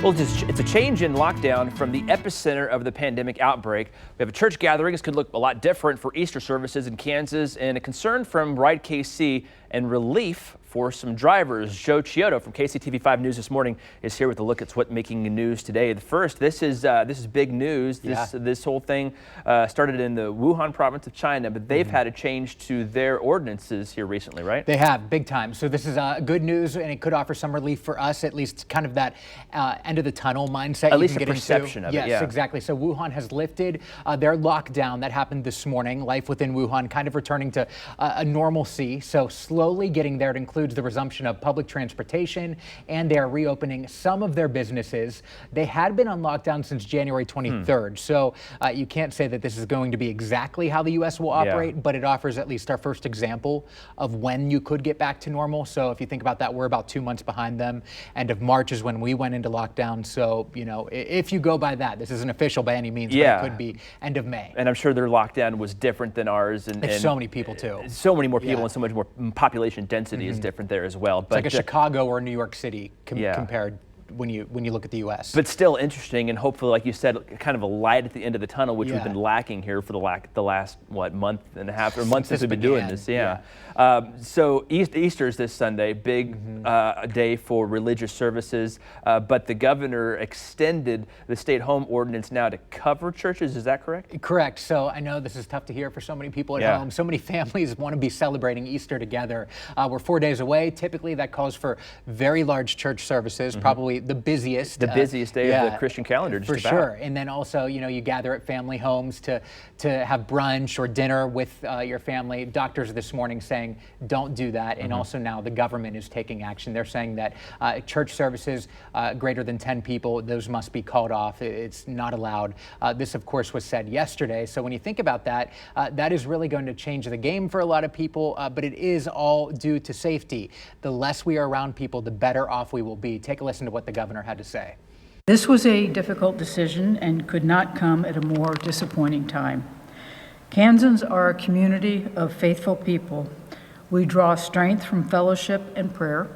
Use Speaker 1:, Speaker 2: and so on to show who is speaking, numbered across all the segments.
Speaker 1: Well, it's a change in lockdown from the epicenter of the pandemic outbreak. We have a church gathering. This could look a lot different for Easter services in Kansas, and a concern from RideKC and relief for some drivers. Joe Chiodo from KCTV5 News this morning is here with a look at what's making news today. The first, this is big news. This whole thing started in the Wuhan province of China, but they've had a change to their ordinances here recently, right?
Speaker 2: They have, big time. So this is good news, and it could offer some relief for us, at least kind of that end of the tunnel mindset.
Speaker 1: At least a perception of it,
Speaker 2: yes, exactly. So Wuhan has lifted their lockdown that happened this morning. Life within Wuhan kind of returning to a normalcy. So slowly getting there. It includes the resumption of public transportation, and they are reopening some of their businesses. They had been on lockdown since January 23rd. So you can't say that this is going to be exactly how the U.S. will operate, but it offers at least our first example of when you could get back to normal. So if you think about that, we're about 2 months behind them. End of March is when we went into lockdown. So, you know, if you go by that, this isn't official by any means, but it could be end of May.
Speaker 1: And I'm sure their lockdown was different than ours. And
Speaker 2: so many people too.
Speaker 1: So many more people and so much more population density is different there as well.
Speaker 2: But it's like a Chicago or New York City compared when you look at the U.S.
Speaker 1: But still interesting, and hopefully, like you said, kind of a light at the end of the tunnel, which we've been lacking here for the last month and a half or month since we've been doing this. So Easter is this Sunday, big day for religious services, but the governor extended the stay-at-home ordinance now to cover churches. Is that correct?
Speaker 2: Correct. So I know this is tough to hear for so many people at home. So many families want to be celebrating Easter together. We're 4 days away. Typically, that calls for very large church services, probably the busiest.
Speaker 1: The busiest day of the Christian calendar, just
Speaker 2: for
Speaker 1: about.
Speaker 2: sure. And then also, you know, you gather at family homes to have brunch or dinner with your family. Doctors this morning saying don't do that. And also now the government is taking action. They're saying that church services greater than 10 people, those must be called off. It's not allowed. This, of course, was said yesterday. So when you think about that, that is really going to change the game for a lot of people, but it is all due to safety. The less we are around people, the better off we will be. Take a listen to what the governor had to say.
Speaker 3: This was a difficult decision and could not come at a more disappointing time. Kansans are a community of faithful people. We draw strength from fellowship and prayer.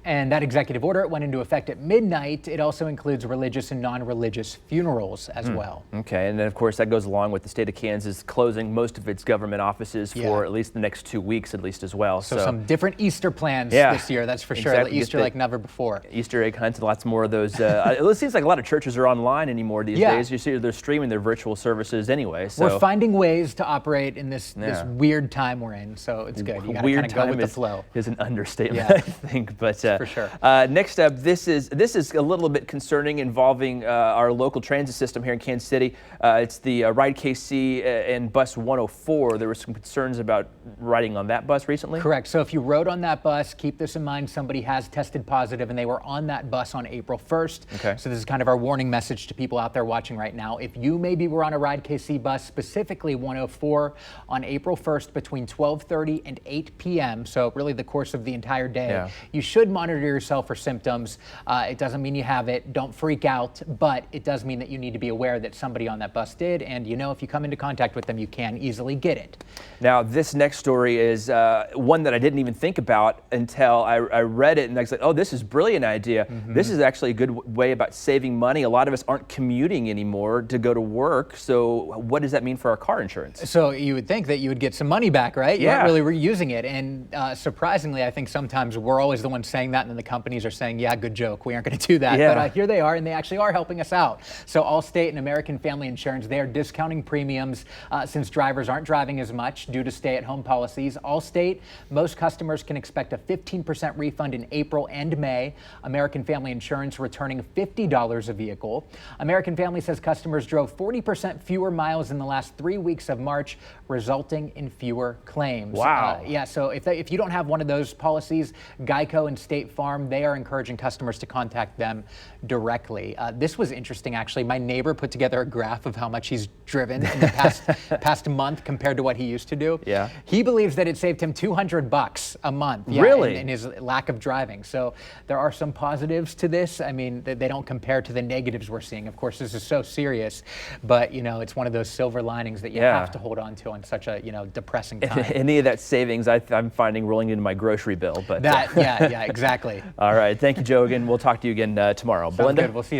Speaker 2: And that executive order went into effect at midnight. It also includes religious and non-religious funerals as well.
Speaker 1: Okay, and then of course that goes along with the state of Kansas closing most of its government offices for at least the next 2 weeks at least as well.
Speaker 2: So some different Easter plans this year, that's for sure. Easter like never before.
Speaker 1: Easter egg hunts and lots more of those. It seems like a lot of churches are online anymore these days. You see they're streaming their virtual services anyway. So
Speaker 2: we're finding ways to operate in this weird time we're in, so it's good. You gotta kind of go with the flow.
Speaker 1: Is an understatement, I think, but
Speaker 2: for sure.
Speaker 1: Next up, this is a little bit concerning, involving our local transit system here in Kansas City. It's the RideKC and bus 104. There were some concerns about riding on that bus recently.
Speaker 2: Correct. So if you rode on that bus, keep this in mind. Somebody has tested positive, and they were on that bus on April 1st. Okay. So this is kind of our warning message to people out there watching right now. If you maybe were on a RideKC bus, specifically 104, on April 1st between 12:30 and 8 p.m., so really the course of the entire day, you should monitor yourself for symptoms. It doesn't mean you have it. Don't freak out, but it does mean that you need to be aware that somebody on that bus did, and you know if you come into contact with them, you can easily get it.
Speaker 1: Now, this next story is one that I didn't even think about until I read it, and I was like, oh, this is a brilliant idea. This is actually a good way about saving money. A lot of us aren't commuting anymore to go to work, so what does that mean for our car insurance?
Speaker 2: So you would think that you would get some money back, right? You aren't really reusing it, and surprisingly, I think sometimes we're always the ones saying that, and then the companies are saying, yeah, good joke, we aren't going to do that. But here they are, and they actually are helping us out. So Allstate and American Family Insurance, they are discounting premiums since drivers aren't driving as much due to stay-at-home policies. Allstate, most customers can expect a 15% refund in April and May. American Family Insurance returning $50 a vehicle. American Family says customers drove 40% fewer miles in the last 3 weeks of March, resulting in fewer claims.
Speaker 1: Wow.
Speaker 2: So if you don't have one of those policies, Geico and State Farm, they are encouraging customers to contact them directly. This was interesting, actually. My neighbor put together a graph of how much he's driven in the past month compared to what he used to do. He believes that it saved him $200 a month.
Speaker 1: Really?
Speaker 2: In his lack of driving. So there are some positives to this. I mean, they don't compare to the negatives we're seeing. Of course, this is so serious, but you know, it's one of those silver linings that you have to hold on to on such a depressing time.
Speaker 1: Any of that savings, I'm finding rolling into my grocery bill. But
Speaker 2: exactly. Exactly.
Speaker 1: All right. Thank you, Joe. Again, we'll talk to you again tomorrow.
Speaker 2: Sounds
Speaker 1: Belinda?
Speaker 2: good. We'll see you.